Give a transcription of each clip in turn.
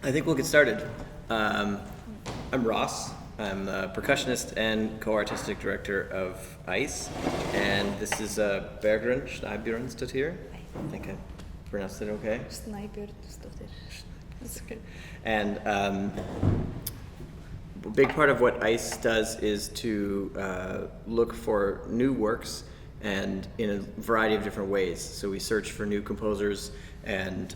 I think we'll get started. I'm Ross. I'm the percussionist and co-artistic director of ICE, and this is Bergrún Snæbjörnsdóttirr. I think I pronounced it okay. Snæbjörnsdóttir. That's okay. And a big part of what ICE does is to look for new works, and in a variety of different ways. So we search for new composers and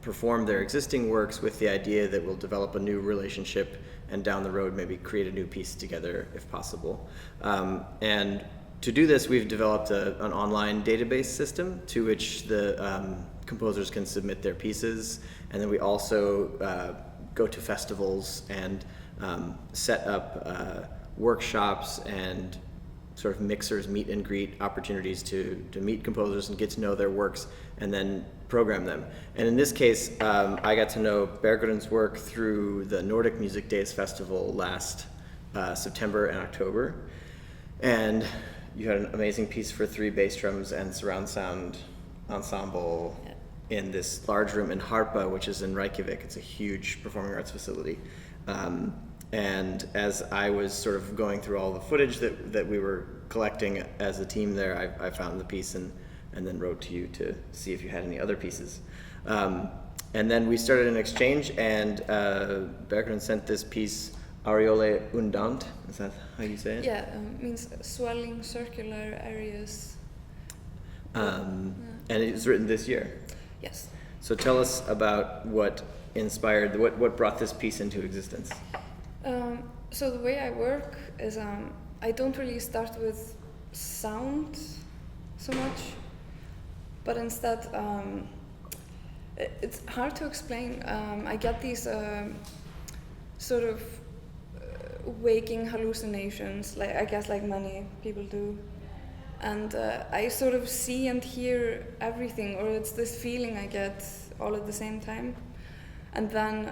perform their existing works with the idea that we'll develop a new relationship and down the road maybe create a new piece together if possible. And to do this, we've developed an online database system to which the composers can submit their pieces, and then we also go to festivals and set up workshops and sort of mixers, meet and greet opportunities to meet composers and get to know their works and then program them. And in this case, I got to know Bergrún's work through the Nordic Music Days Festival last September and October. And you had an amazing piece for 3 bass drums and surround sound ensemble in this large room in Harpa, which is in Reykjavik. It's a huge performing arts facility. And as I was sort of going through all the footage that we were collecting as a team there, I found the piece and then wrote to you to see if you had any other pieces. And then we started an exchange, and Bergrún sent this piece, Areole Undant. Is that how you say it? Yeah, means swelling circular areas. And it was written this year. Yes. So tell us about what inspired, what brought this piece into existence. So the way I work is I don't really start with sound so much, but instead it's hard to explain. I get these sort of waking hallucinations, like I guess like many people do, and I sort of see and hear everything, or it's this feeling I get all at the same time. And then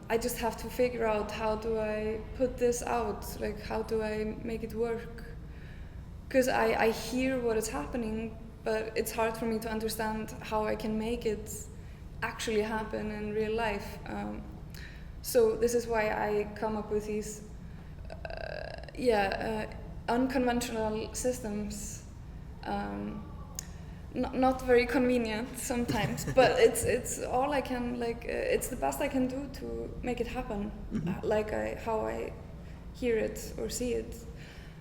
I just have to figure out, how do I put this out? Like, how do I make it work? Because I hear what is happening, but it's hard for me to understand how I can make it actually happen in real life. So this is why I come up with these unconventional systems. Not very convenient sometimes, but it's all I can, like, it's the best I can do to make it happen, like how I hear it or see it.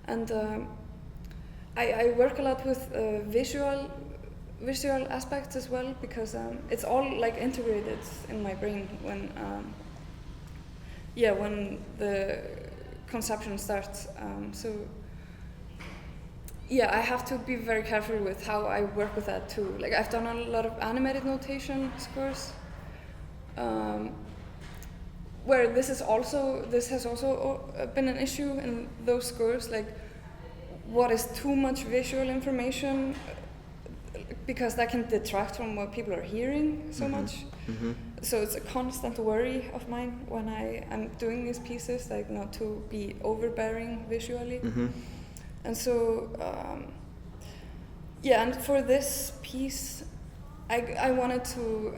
And I work a lot with visual aspects as well, because it's all like integrated in my brain when the conception starts. Yeah, I have to be very careful with how I work with that too. Like, I've done a lot of animated notation scores, where this has also been an issue in those scores. Like, what is too much visual information, because that can detract from what people are hearing so much. So it's a constant worry of mine when I am doing these pieces, like not to be overbearing visually. And so, and for this piece, I wanted to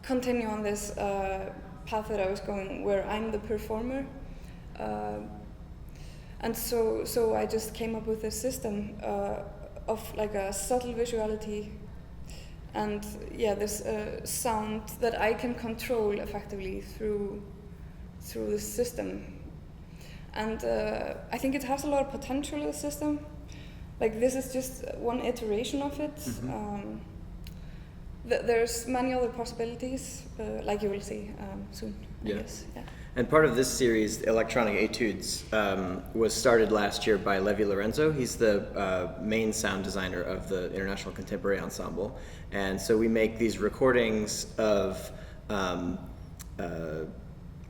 continue on this path that I was going, where I'm the performer. And so I just came up with this system of like a subtle visuality, and this sound that I can control effectively through this system. And I think it has a lot of potential, the system. Like, this is just one iteration of it. There's many other possibilities, like you will see soon, I guess. Yeah. And part of this series, ElectronicEtudes, was started last year by Levi Lorenzo. He's the main sound designer of the International Contemporary Ensemble. And so we make these recordings of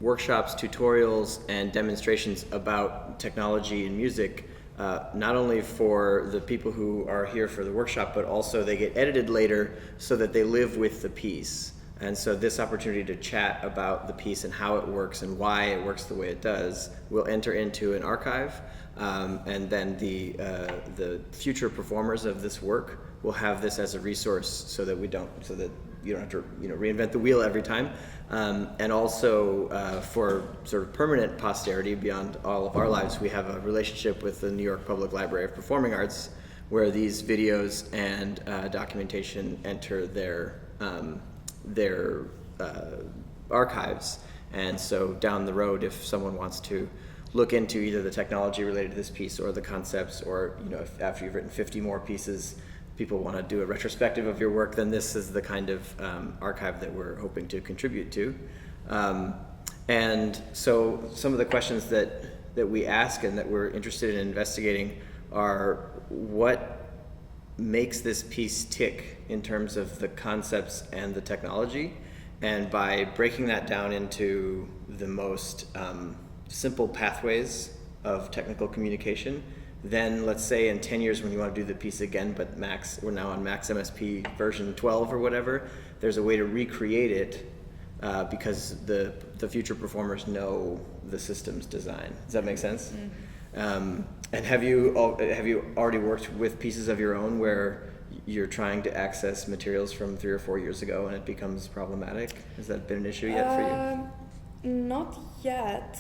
workshops, tutorials, and demonstrations about technology and music, not only for the people who are here for the workshop, but also they get edited later so that they live with the piece. And so this opportunity to chat about the piece and how it works and why it works the way it does will enter into an archive, and then the future performers of this work will have this as a resource, so that you don't have to reinvent the wheel every time. And also for sort of permanent posterity beyond all of our lives, we have a relationship with the New York Public Library of Performing Arts, where these videos and documentation enter their archives. And so down the road, if someone wants to look into either the technology related to this piece or the concepts, or if after you've written 50 more pieces, people want to do a retrospective of your work, then this is the kind of archive that we're hoping to contribute to. And so some of the questions that we ask and that we're interested in investigating are, what makes this piece tick in terms of the concepts and the technology? And by breaking that down into the most simple pathways of technical communication, then let's say in 10 years when you want to do the piece again, but we're now on Max MSP version 12 or whatever, there's a way to recreate it because the future performers know the system's design. Does that make sense? Mm-hmm. And have you already worked with pieces of your own where you're trying to access materials from 3 or 4 years ago and it becomes problematic? Has that been an issue yet for you? Not yet.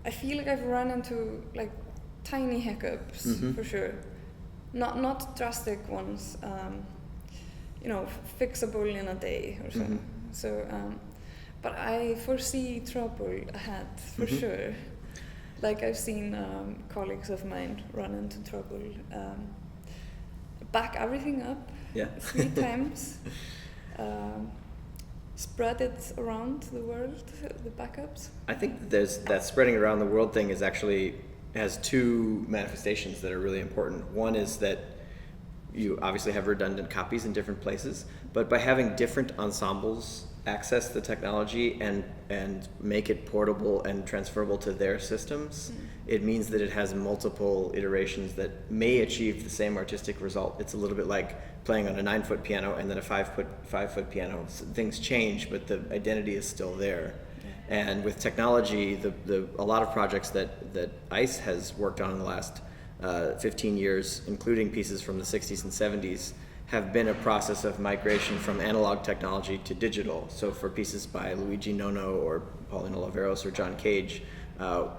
I feel like I've run into like tiny hiccups, mm-hmm. for sure. Not drastic ones. Fixable in a day or so. Mm-hmm. So, but I foresee trouble ahead for mm-hmm. sure. Like I've seen colleagues of mine run into trouble. Back everything up 3 times. Spread it around the world, the backups. I think that spreading around the world thing has 2 manifestations that are really important. One is that you obviously have redundant copies in different places, but by having different ensembles access the technology and make it portable and transferable to their systems, it means that it has multiple iterations that may achieve the same artistic result. It's a little bit like playing on a 9-foot piano and then a 5-foot piano. So things change, but the identity is still there. And with technology, a lot of projects that ICE has worked on in the last 15 years, including pieces from the 60s and 70s, have been a process of migration from analog technology to digital. So for pieces by Luigi Nono or Paulina Laveros or John Cage,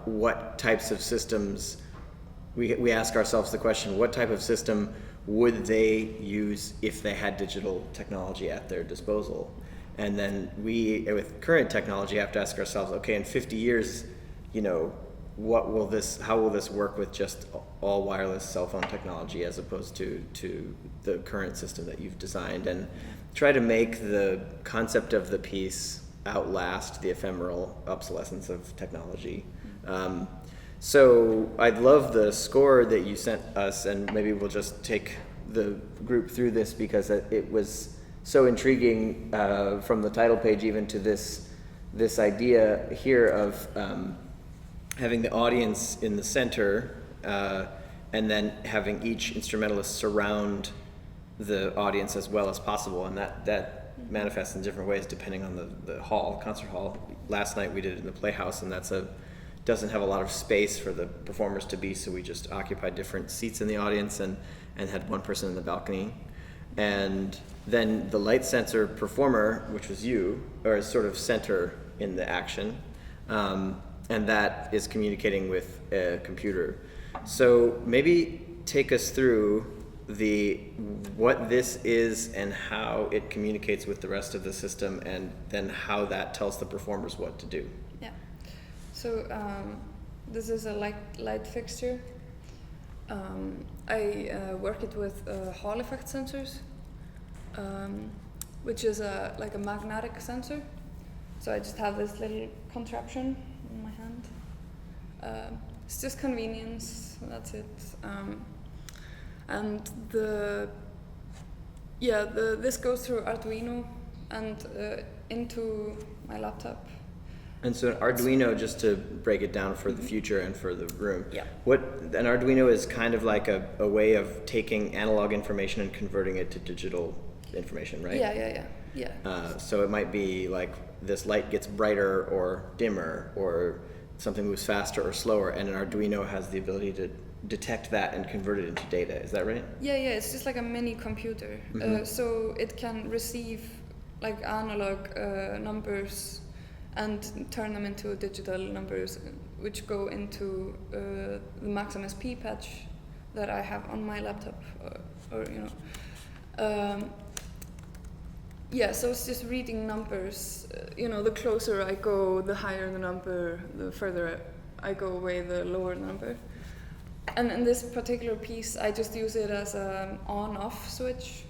what types of systems, we ask ourselves the question, what type of system would they use if they had digital technology at their disposal? And then we, with current technology, have to ask ourselves, okay, in 50 years, how will this work with just all wireless cell phone technology as opposed to the current system that you've designed, and try to make the concept of the piece outlast the ephemeral obsolescence of technology. So I'd love the score that you sent us, and maybe we'll just take the group through this because it was so intriguing from the title page even to this idea here of having the audience in the center and then having each instrumentalist surround the audience as well as possible, and that manifests in different ways depending on the hall, concert hall. Last night we did it in the Playhouse, and doesn't have a lot of space for the performers to be, so we just occupied different seats in the audience and had one person in the balcony. And then the light sensor performer, which was you, or is sort of center in the action, and that is communicating with a computer. So maybe take us through what this is and how it communicates with the rest of the system, and then how that tells the performers what to do. Yeah. So this is a light fixture. I work it with Hall effect sensors, which is like a magnetic sensor. So I just have this little contraption in my hand. It's just convenience, that's it. And this goes through Arduino and into my laptop. And so an Arduino, just to break it down for the future and for the room, yeah. An Arduino is kind of like a way of taking analog information and converting it to digital information, right? Yeah. So it might be like this light gets brighter or dimmer, or something moves faster or slower, and an Arduino has the ability to detect that and convert it into data. Is that right? Yeah. It's just like a mini computer. So it can receive like analog numbers and turn them into digital numbers, which go into the Maximus P patch that I have on my laptop, or you know. Yeah, so it's just reading numbers. You know, the closer I go, the higher the number. The further I go away, the lower the number. And in this particular piece, I just use it as an on-off switch.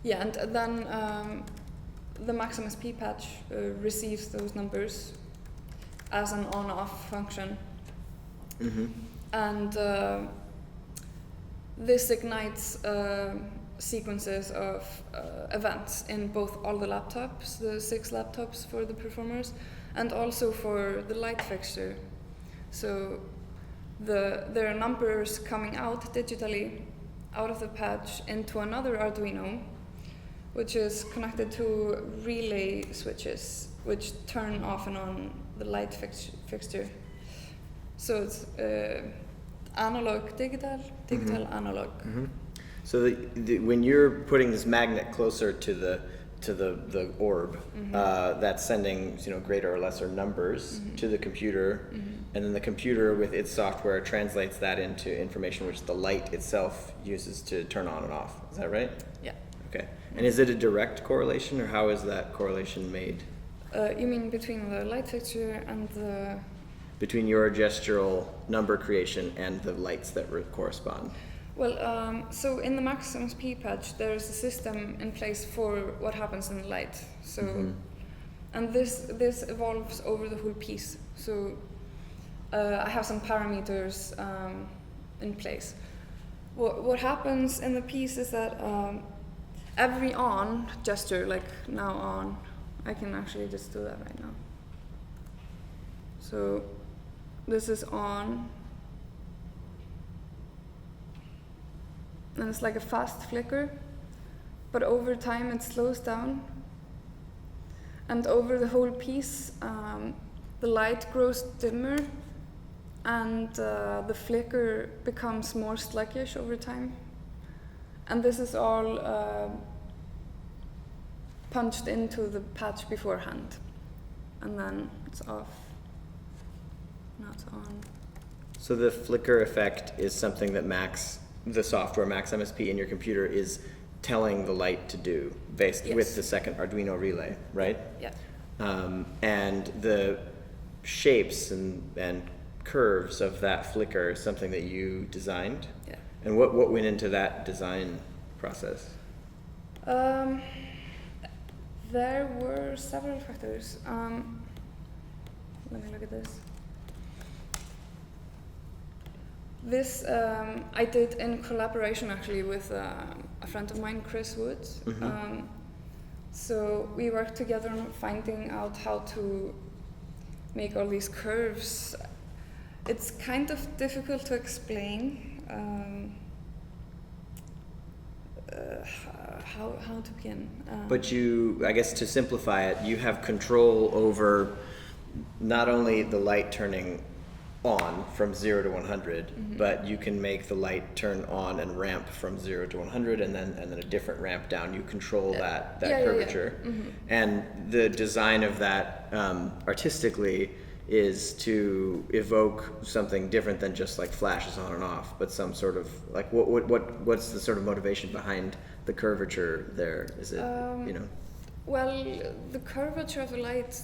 Yeah, and then the Maximus P patch receives those numbers as an on-off function. Mm-hmm. And this ignites sequences of events in both all the laptops, the 6 laptops for the performers, and also for the light fixture. So there are numbers coming out digitally out of the patch into another Arduino, which is connected to relay switches, which turn off and on the light fixture. So it's analog, digital, digital, mm-hmm. analog. Mm-hmm. So when you're putting this magnet closer to the orb, mm-hmm. That's sending greater or lesser numbers mm-hmm. to the computer, mm-hmm. and then the computer with its software translates that into information which the light itself uses to turn on and off. Is that right? Yeah. Okay. And is it a direct correlation, or how is that correlation made? You mean between the light fixture and the... Between your gestural number creation and the lights that correspond? Well, so in the Maximus P patch, there's a system in place for what happens in the light. So, mm-hmm. and this evolves over the whole piece. So I have some parameters in place. What happens in the piece is that every on gesture, like now on, I can actually just do that right now. So this is on, and it's like a fast flicker, but over time it slows down, and over the whole piece the light grows dimmer, and the flicker becomes more sluggish over time. And this is all punched into the patch beforehand, and then it's off. Now it's on. So the flicker effect is something that the software Maximus P in your computer is telling the light to do, based yes. with the second Arduino relay, right? Yeah. And the shapes and curves of that flicker is something that you designed? Yeah. And what went into that design process? There were several factors. Let me look at this. This I did in collaboration actually with a friend of mine, Chris Woods. Mm-hmm. So we worked together on finding out how to make all these curves. It's kind of difficult to explain how to begin. But I guess to simplify it, you have control over not only the light turning on from 0 to 100, mm-hmm. but you can make the light turn on and ramp from 0 to 100, and then a different ramp down. You control that curvature. Yeah. Mm-hmm. And the design of that artistically is to evoke something different than just like flashes on and off, but some sort of like what's the sort of motivation behind the curvature there? Is it Well, the curvature of the light,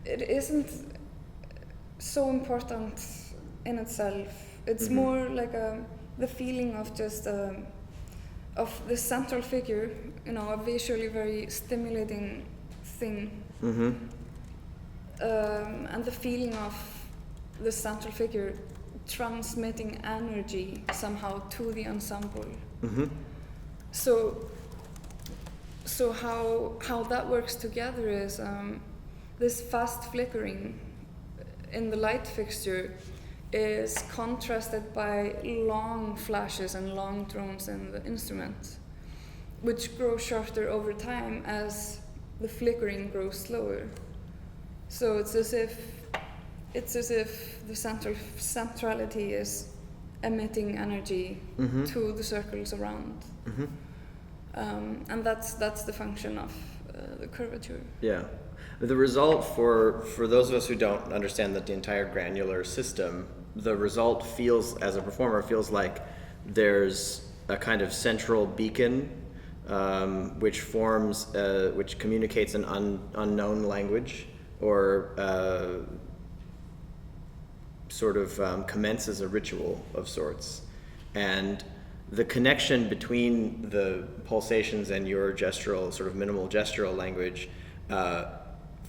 it isn't so important in itself. It's mm-hmm. more like the feeling of just of the central figure, a visually very stimulating thing. Mm-hmm. And the feeling of the central figure transmitting energy somehow to the ensemble. Mm-hmm. So how that works together is this fast flickering in the light fixture is contrasted by long flashes and long drones in the instrument, which grow shorter over time as the flickering grows slower. So it's as if the centrality is emitting energy to the circles around. And that's the function of the curvature. Yeah. The result for those of us who don't understand the entire granular system, the result feels, as a performer, feels like there's a kind of central beacon which forms, which communicates an unknown language, or sort of commences a ritual of sorts. And the connection between the pulsations and your gestural, sort of minimal gestural language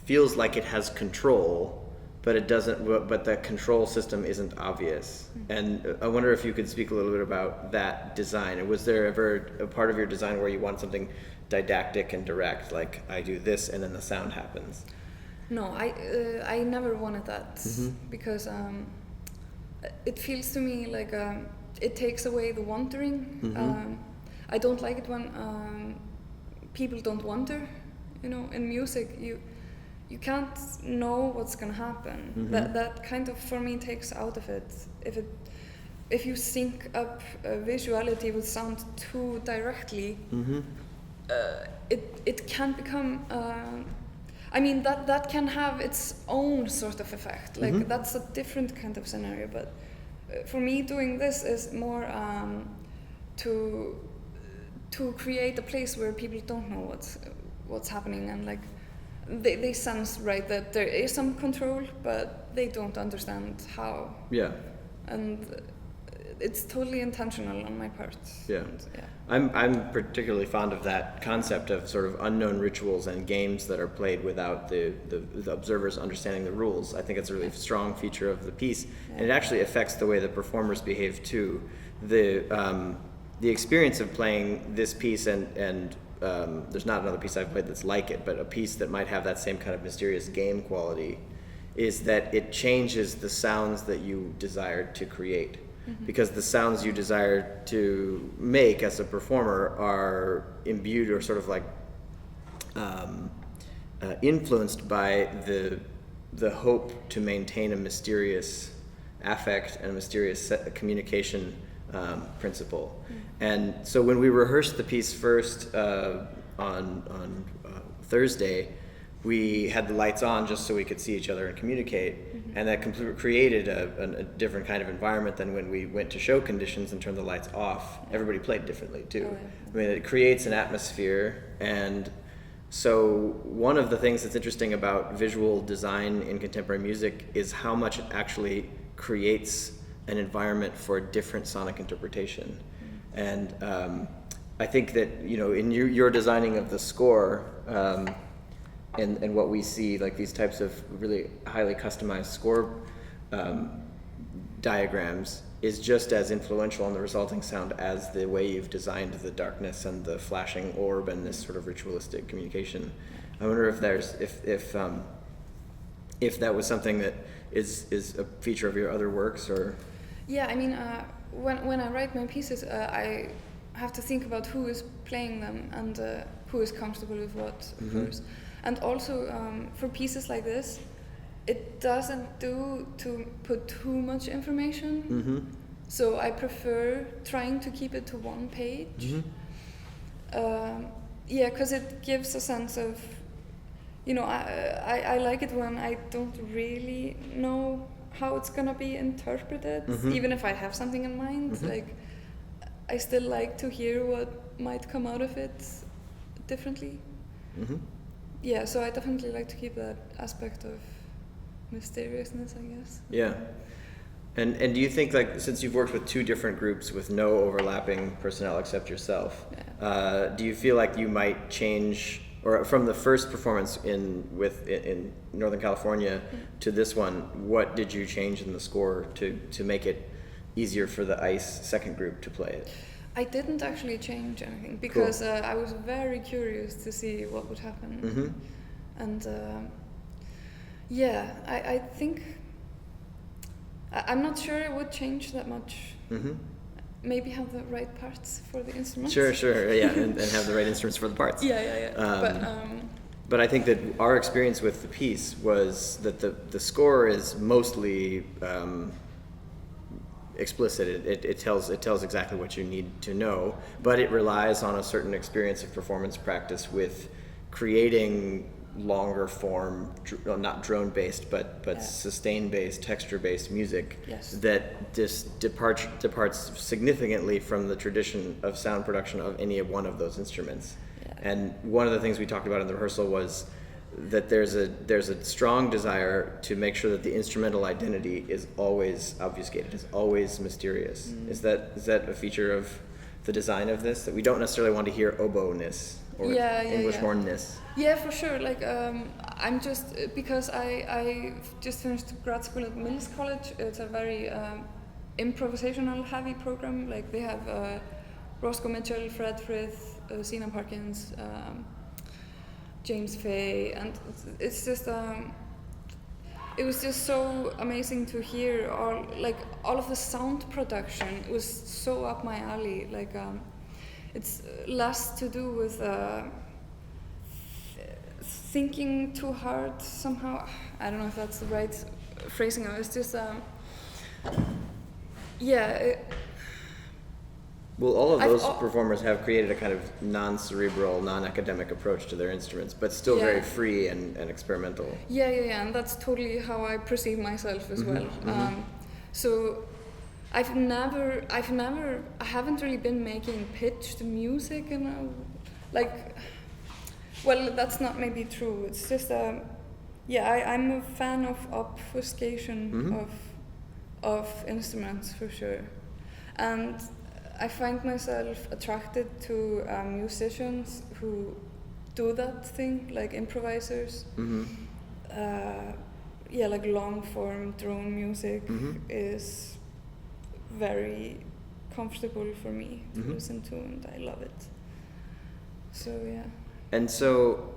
feels like it has control, but it doesn't. But the control system isn't obvious. And I wonder if you could speak a little bit about that design. Was there ever a part of your design where you want something didactic and direct, like I do this and then the sound happens? No, I never wanted that, because it feels to me like it takes away the wondering. I don't like it when people don't wonder. You know, in music, you can't know what's gonna happen. That kind of, for me, takes out of it. If you sync up visuality with sound too directly, it can become. I mean, that can have its own sort of effect. Like that's a different kind of scenario. But for me, doing this is more to create a place where people don't know what's happening, and like they sense, right, that there is some control, but they don't understand how. Yeah. And it's totally intentional on my part. Yeah. And, yeah. I'm particularly fond of that concept of sort of unknown rituals and games that are played without the observers understanding the rules. I think it's a really strong feature of the piece, and it actually affects the way the performers behave too. The experience of playing this piece and there's not another piece I've played that's like it, but a piece that might have that same kind of mysterious game quality, is that it changes the sounds that you desired to create. Because the sounds you desire to make as a performer are imbued or sort of like influenced by the hope to maintain a mysterious affect and a mysterious communication principle. And so when we rehearsed the piece first on Thursday, we had the lights on just so we could see each other and communicate, and that created a different kind of environment than when we went to show conditions and turned the lights off. Everybody played differently too. I mean, it creates an atmosphere, and so one of the things that's interesting about visual design in contemporary music is how much it actually creates an environment for a different sonic interpretation. And I think that, you know, in your designing of the score, and what we see, like these types of really highly customized score diagrams, is just as influential on the resulting sound as the way you've designed the darkness and the flashing orb and this sort of ritualistic communication. I wonder if there's if that was something that is a feature of your other works, or. Yeah, I mean, when I write my pieces, I have to think about who is playing them and who is comfortable with what first. And also, for pieces like this, it doesn't do to put too much information. So I prefer trying to keep it to one page. Yeah, because it gives a sense of, you know, I like it when I don't really know how it's gonna be interpreted, even if I have something in mind. Like, I still like to hear what might come out of it differently. Yeah, so I definitely like to keep that aspect of mysteriousness, I guess. Yeah. And do you think, like, since you've worked with two different groups with no overlapping personnel except yourself, do you feel like you might change, or from the first performance in Northern California to this one, what did you change in the score to make it easier for the ICE second group to play it? I didn't actually change anything because I was very curious to see what would happen. And yeah, I think I'm not sure it would change that much. Maybe have the right parts for the instruments. Sure, yeah, and have the right instruments for the parts. Yeah. But I think that our experience with the piece was that the score is mostly explicit. It tells exactly what you need to know, but it relies on a certain experience of performance practice with creating longer form, not drone based, but sustain based, texture based music that just departs significantly from the tradition of sound production of any one of those instruments. And one of the things we talked about in the rehearsal was that there's a strong desire to make sure that the instrumental identity is always obfuscated, is always mysterious. Is that a feature of the design of this, that we don't necessarily want to hear oboe-ness or English horn-ness? Yeah, for sure. Like I'm just because I just finished grad school at Mills College. It's a very improvisational heavy program. Like they have Roscoe Mitchell, Fred Frith, Sina Parkins, James Fay, and it's just it was just so amazing to hear all of the sound production. It was so up my alley. Like it's less to do with thinking too hard somehow. I don't know if that's the right phrasing of it. It's just well, all of those performers have created a kind of non-cerebral, non-academic approach to their instruments, but still very free and experimental. Yeah, and that's totally how I perceive myself as well. So I haven't really been making pitched music, well, that's not maybe true. It's just I'm a fan of obfuscation of instruments for sure, and I find myself attracted to musicians who do that thing, like improvisers. Like long form drone music is very comfortable for me to listen to, and I love it. So yeah. And so,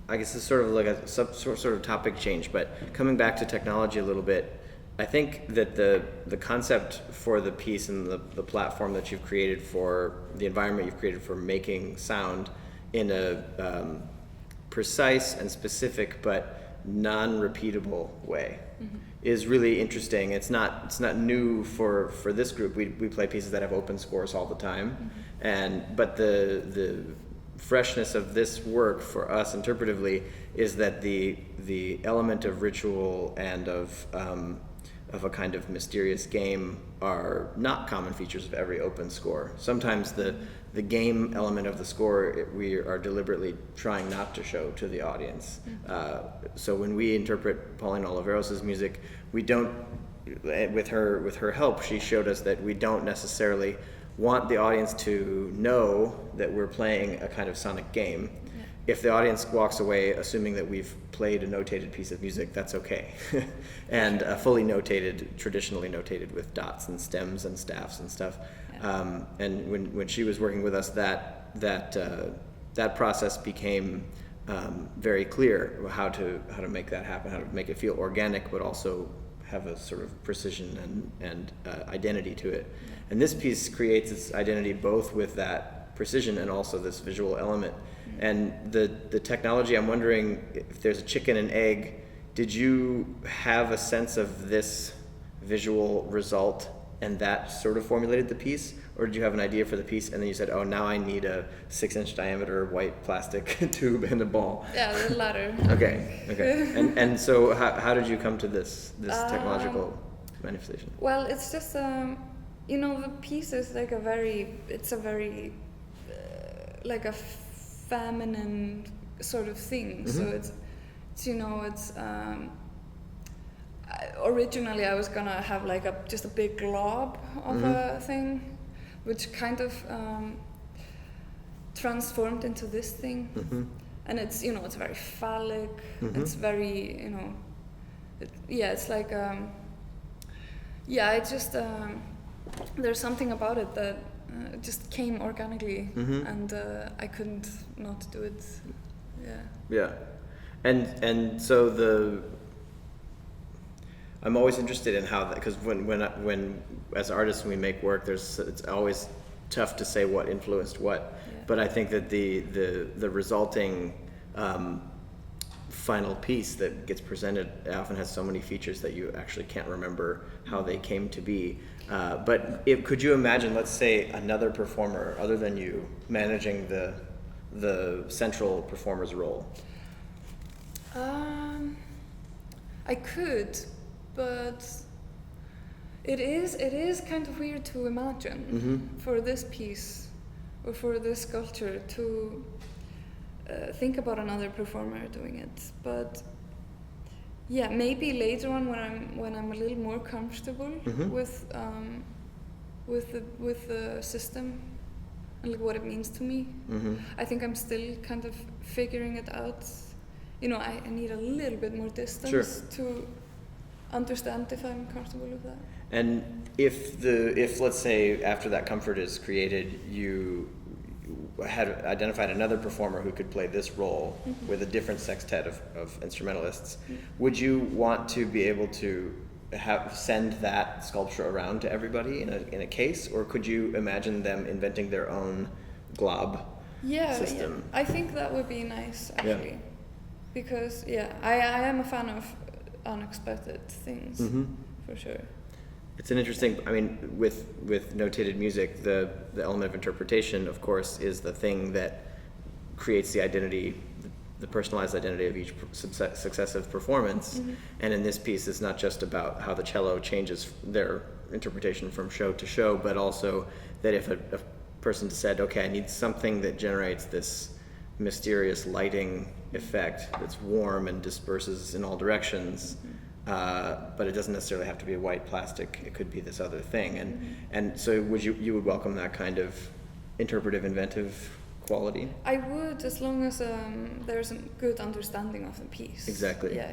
I guess it's sort of like a sort of topic change, but coming back to technology a little bit, I think that the concept for the piece and the platform that you've created for the environment you've created for making sound in a precise and specific but non-repeatable way is really interesting. It's not new for this group. We play pieces that have open scores all the time, but the freshness of this work for us interpretively is that the element of ritual and of a kind of mysterious game are not common features of every open score. Sometimes the game element of the score we are deliberately trying not to show to the audience. So when we interpret Pauline Oliveros' music, we don't, with her help, she showed us that we don't necessarily want the audience to know that we're playing a kind of sonic game. If the audience walks away assuming that we've played a notated piece of music, that's okay. And fully notated, traditionally notated with dots and stems and staffs and stuff. And when she was working with us, that process became very clear how to make that happen, how to make it feel organic, but also have a sort of precision and identity to it. And this piece creates its identity both with that precision and also this visual element. And the technology, I'm wondering if there's a chicken and egg. Did you have a sense of this visual result and that sort of formulated the piece? Or did you have an idea for the piece and then you said, oh, now I need a 6-inch diameter white plastic tube and a ball? Yeah, the latter. Okay. And so how did you come to this technological manifestation? Well, it's just, the piece is like a very feminine sort of thing. So it's originally I was gonna have like just a big glob of a thing, which kind of transformed into this thing. And it's it's very phallic. It's very it's like it just there's something about it that just came organically, and I couldn't not do it. And so I'm always interested in how that, because when as artists we make work, it's always tough to say what influenced what. But I think that the resulting final piece that gets presented often has so many features that you actually can't remember how they came to be. But could you imagine, let's say, another performer other than you managing the central performer's role? I could, but it is kind of weird to imagine for this piece or for this sculpture to think about another performer doing it. But yeah, maybe later on when I'm a little more comfortable with the system and like what it means to me. I think I'm still kind of figuring it out. You know, I need a little bit more distance to understand if I'm comfortable with that. And if let's say after that comfort is created, you had identified another performer who could play this role with a different sextet of instrumentalists, would you want to be able to send that sculpture around to everybody in a case, or could you imagine them inventing their own glob system? Yeah, I think that would be nice actually, because I am a fan of unexpected things for sure. It's an interesting, I mean, with notated music, the element of interpretation, of course, is the thing that creates the identity, the personalized identity of each successive performance. And in this piece, it's not just about how the cello changes their interpretation from show to show, but also that if a person said, okay, I need something that generates this mysterious lighting effect that's warm and disperses in all directions, but it doesn't necessarily have to be a white plastic. It could be this other thing, and so you would welcome that kind of interpretive, inventive quality? I would, as long as there's a good understanding of the piece. Exactly. Yeah.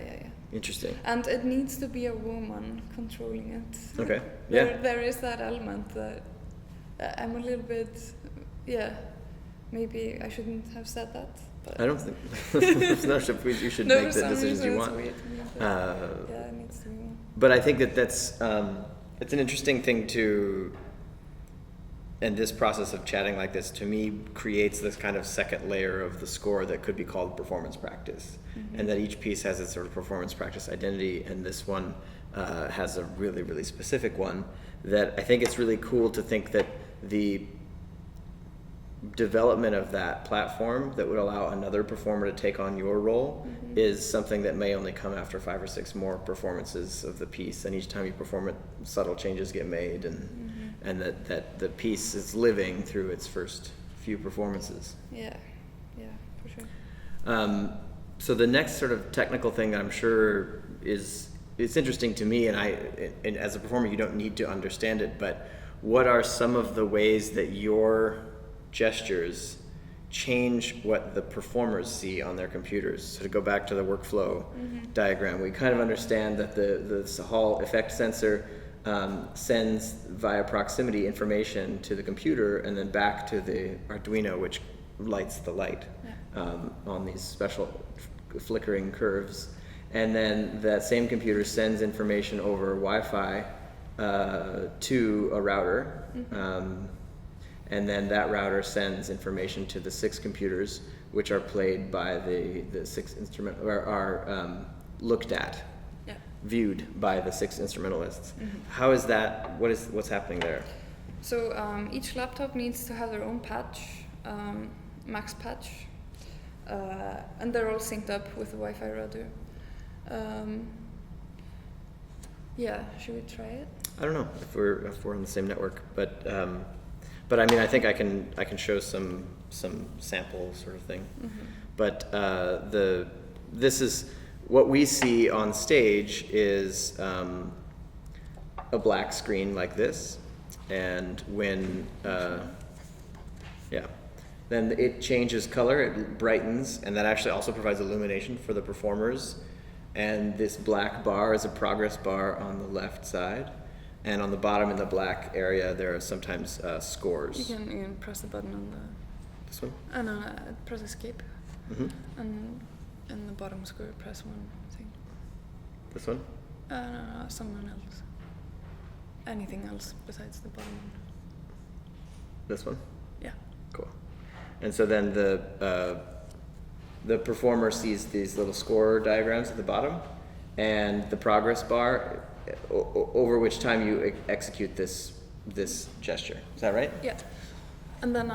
Interesting. And it needs to be a woman controlling it. Okay. There is that element that I'm a little bit. Maybe I shouldn't have said that. But I don't think you should make the decisions you want. It needs to be more. But I think that's it's an interesting thing to, and this process of chatting like this to me creates this kind of second layer of the score that could be called performance practice, and that each piece has its sort of performance practice identity, and this one has a really, really specific one that I think it's really cool to think that the development of that platform that would allow another performer to take on your role is something that may only come after 5 or 6 more performances of the piece, and each time you perform it, subtle changes get made, and that the piece is living through its first few performances. Yeah, for sure. So the next sort of technical thing that I'm sure it's interesting to me, and as a performer you don't need to understand it, but what are some of the ways that your gestures change what the performers see on their computers? So to go back to the workflow diagram, we kind of understand that the Hall effect sensor sends via proximity information to the computer and then back to the Arduino, which lights the light on these special flickering curves. And then that same computer sends information over Wi-Fi to a router. And then that router sends information to the 6 computers, which are played by the 6 instrument, or are looked at, viewed by the 6 instrumentalists. How is that? What's happening there? So each laptop needs to have their own patch, max patch, and they're all synced up with the Wi-Fi router. Should we try it? I don't know if we're on the same network, but I mean, I think I can show some sample sort of thing. But this is what we see on stage is a black screen like this, and when then it changes color, it brightens, and that actually also provides illumination for the performers. And this black bar is a progress bar on the left side. And on the bottom in the black area, there are sometimes scores. You can press the button on the... This one? No, press escape. And in the bottom square, press one thing. This one? No, someone else. Anything else besides the bottom one. This one? Yeah. Cool. And so then the the performer sees these little score diagrams at the bottom, and the progress bar, over which time you execute this gesture. Is that right? Yeah, and then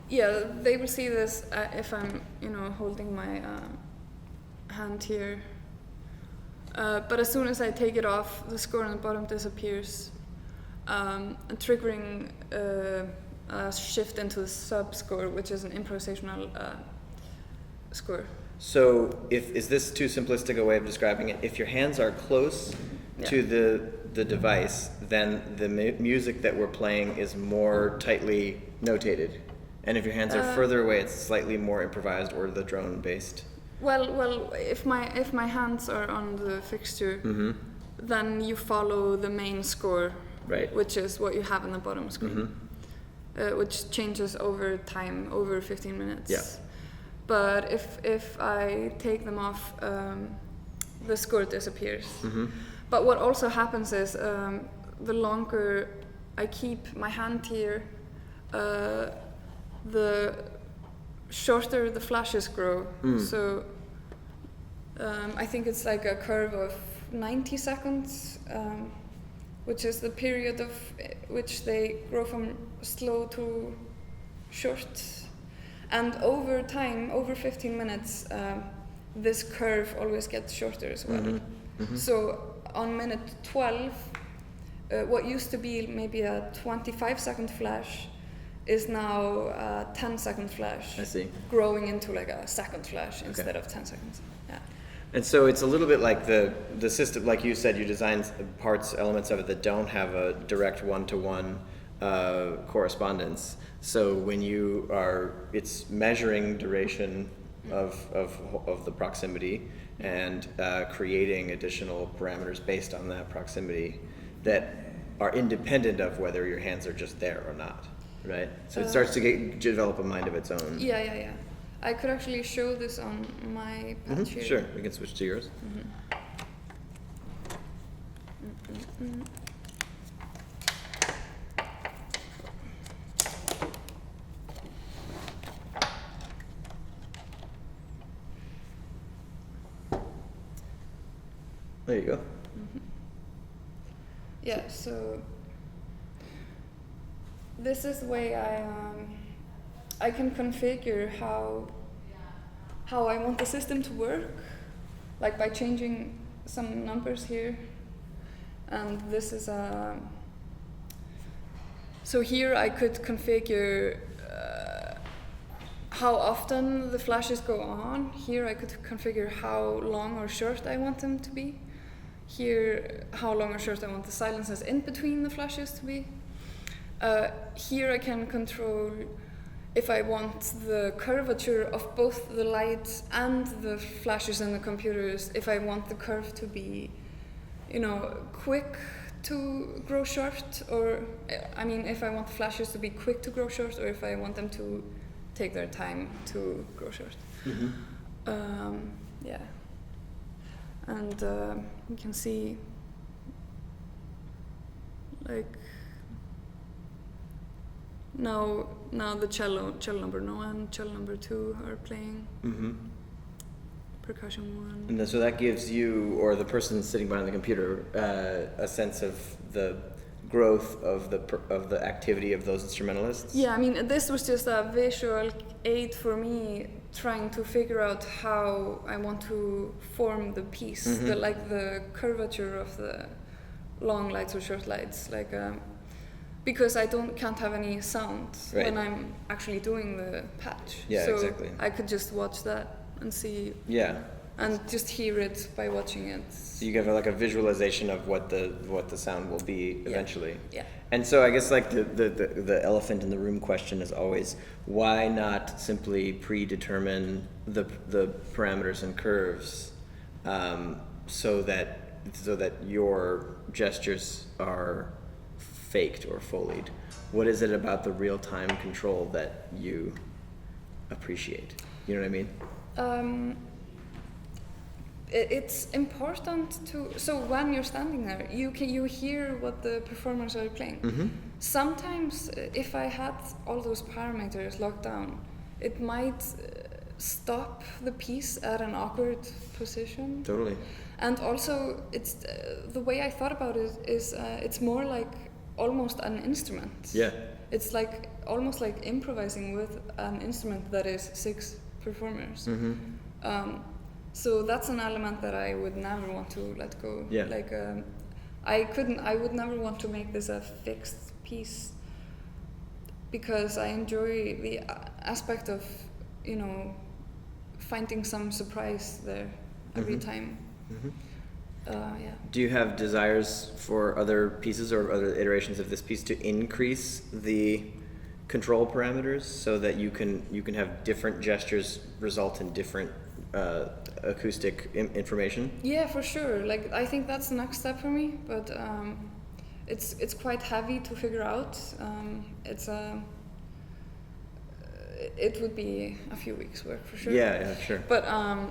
yeah, they will see this if I'm holding my hand here. But as soon as I take it off, the score on the bottom disappears, triggering a shift into the sub score, which is an improvisational score. So, is this too simplistic a way of describing it? If your hands are close to the device, then the music that we're playing is more tightly notated, and if your hands are further away, it's slightly more improvised or the drone based. Well, if my hands are on the fixture, then you follow the main score, right? Which is what you have in the bottom screen, which changes over time, over 15 minutes. Yeah. But if I take them off, the score disappears. But what also happens is the longer I keep my hand here, the shorter the flashes grow. So I think it's like a curve of 90 seconds, which is the period of which they grow from slow to short. And over time, over 15 minutes, this curve always gets shorter as well. So on minute 12, what used to be maybe a 25-second flash is now a 10-second flash. I see. Growing into like a second flash instead of 10 seconds. Yeah. And so it's a little bit like the system, like you said, you designed elements of it that don't have a direct one-to-one correspondence. So when it's measuring duration of the proximity and creating additional parameters based on that proximity that are independent of whether your hands are just there or not, right? So it starts to develop a mind of its own. Yeah. I could actually show this on my patch here. Sure, we can switch to yours. There you go. Yeah, so this is the way I can configure how I want the system to work, like by changing some numbers here. And this is so here I could configure how often the flashes go on. Here I could configure how long or short I want them to be. Here, how long or short I want the silences in between the flashes to be. Here I can control if I want the curvature of both the lights and the flashes in the computers, if I want the curve to be, quick to grow short, or, if I want the flashes to be quick to grow short, or if I want them to take their time to grow short. Yeah. And you can see, like, now the cello number 1 and cello number 2 are playing. Percussion 1. And so that gives you, or the person sitting behind the computer, a sense of the growth of the activity of those instrumentalists? Yeah, this was just a visual aid for me, trying to figure out how I want to form the piece, the curvature of the long lights or short lights, because I can't have any sound when I'm actually doing the patch. Yeah, so exactly. I could just watch that and see. Yeah. And just hear it by watching it. So you get a visualization of what the sound will be eventually. Yeah. And so I guess the elephant in the room question is always, why not simply predetermine the parameters and curves so that your gestures are faked or foleyed? What is it about the real-time control that you appreciate? You know what I mean? It's important so when you're standing there, you hear what the performers are playing. Sometimes, if I had all those parameters locked down, it might stop the piece at an awkward position. Totally. And also, it's the way I thought about it is it's more like almost an instrument. Yeah. It's like almost like improvising with an instrument that is 6 performers. So that's an element that I would never want to let go. Yeah. Like I would never want to make this a fixed piece, because I enjoy the aspect of, you know, finding some surprise there every time. Yeah. Do you have desires for other pieces or other iterations of this piece to increase the control parameters so that you can have different gestures result in different acoustic information? Yeah, for sure. Like, I think that's the next step for me, but it's quite heavy to figure out. It would be a few weeks' work for sure. Yeah, sure. But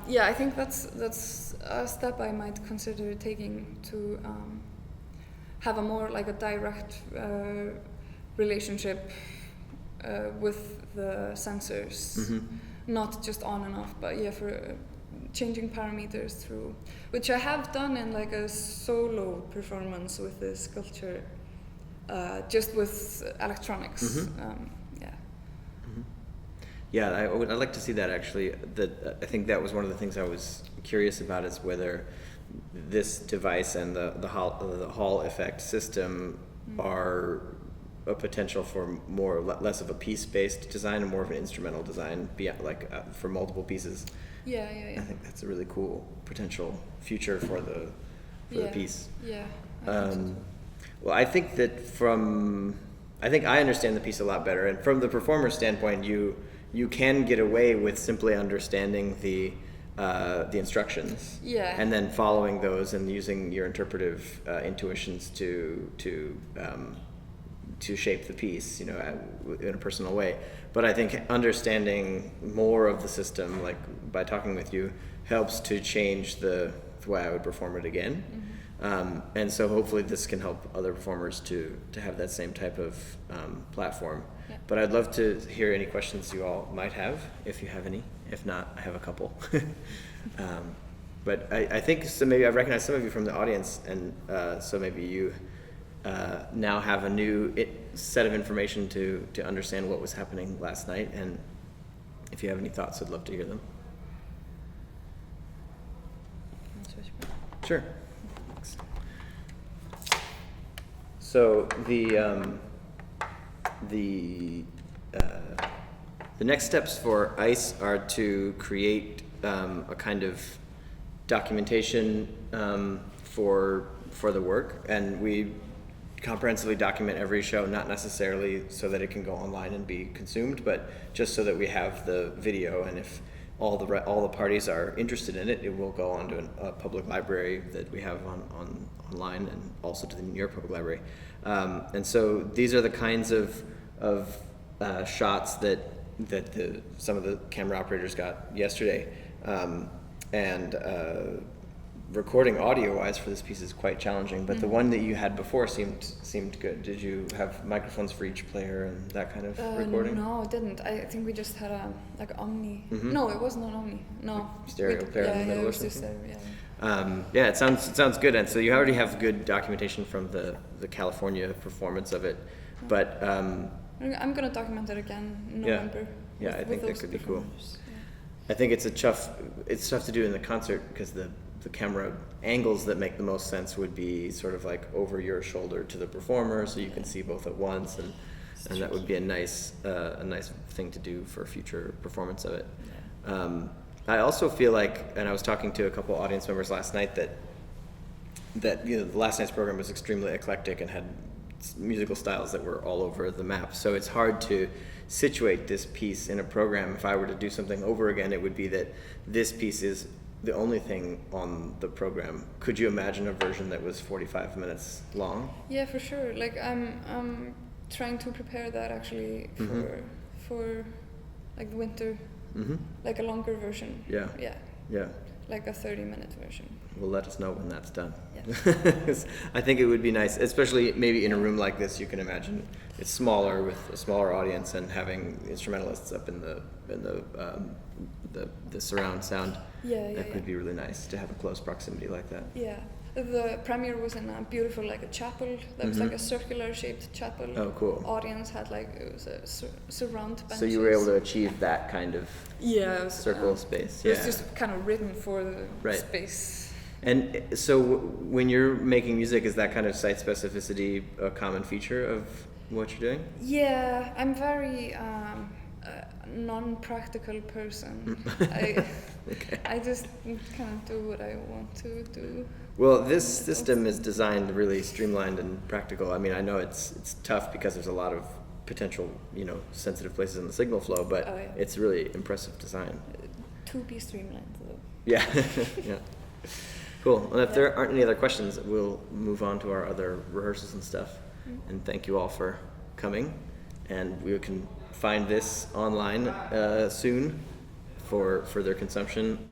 yeah, I think that's a step I might consider taking to have a more like a direct relationship with the sensors, not just on and off, but yeah, for changing parameters through, which I have done in like a solo performance with this sculpture, just with electronics. Yeah, I'd like to see that actually. I think that was one of the things I was curious about, is whether this device and the Hall effect system are a potential for less of a piece-based design and more of an instrumental design, for multiple pieces. Yeah. I think that's a really cool potential future for the piece. Yeah. Well, I think that I understand the piece a lot better, and from the performer's standpoint, you can get away with simply understanding the instructions, and then following those and using your interpretive intuitions to shape the piece, in a personal way. But I think understanding more of the system, like by talking with you, helps to change the way I would perform it again. And so hopefully this can help other performers to have that same type of platform. Yeah. But I'd love to hear any questions you all might have, if you have any. If not, I have a couple. But I think, so maybe I recognize some of you from the audience, and so maybe you now have a new set of information to understand what was happening last night, and if you have any thoughts, I'd love to hear them. Sure. Thanks. So the next steps for ICE are to create a kind of documentation for the work, and we comprehensively document every show, not necessarily so that it can go online and be consumed, but just so that we have the video, and if all the parties are interested in it, it will go onto a public library that we have online, and also to the New York Public Library. And so these are the kinds of shots that some of the camera operators got yesterday, and recording audio-wise for this piece is quite challenging. But the one that you had before seemed good. Did you have microphones for each player and that kind of recording? No, it didn't. I think we just had a Omni. No, it wasn't an Omni. No. Stereo player in the middle or something. Stereo, yeah, it sounds good. And so you already have good documentation from the California performance of it. But I'm gonna document it again in November. Yeah, I think that could be cool. Yeah. I think it's tough to do in the concert, because the camera angles that make the most sense would be sort of like over your shoulder to the performer, so you can see both at once, and that would be a nice thing to do for a future performance of it. Yeah. I also feel like, and I was talking to a couple audience members last night, that the last night's program was extremely eclectic and had musical styles that were all over the map. So it's hard to situate this piece in a program. If I were to do something over again, it would be that this piece is the only thing on the program. Could you imagine a version that was 45 minutes long? Yeah, for sure. Like I'm trying to prepare that actually for like the winter, like a longer version. Yeah. like a 30-minute version. Well, let us know when that's done. Yeah. I think it would be nice, especially maybe in a room like this. You can imagine it's smaller with a smaller audience, and having instrumentalists up in the surround sound. That could be really nice to have a close proximity like that. Yeah. The premiere was in a beautiful, like a chapel. That was like a circular shaped chapel. Oh, cool. Audience had like, it was a surround benches. So you were able to achieve that kind of circle space. It was just kind of written for the space. And so when you're making music, is that kind of site specificity a common feature of what you're doing? Yeah, I'm very non-practical person. I just kind of do what I want to do. Well, this system is designed really streamlined and practical. I mean, I know it's tough because there's a lot of potential, sensitive places in the signal flow, but it's really impressive design. To be streamlined, though. Yeah, yeah. Cool. Well, if there aren't any other questions, we'll move on to our other rehearsals and stuff. And thank you all for coming. And we can find this online soon for further consumption.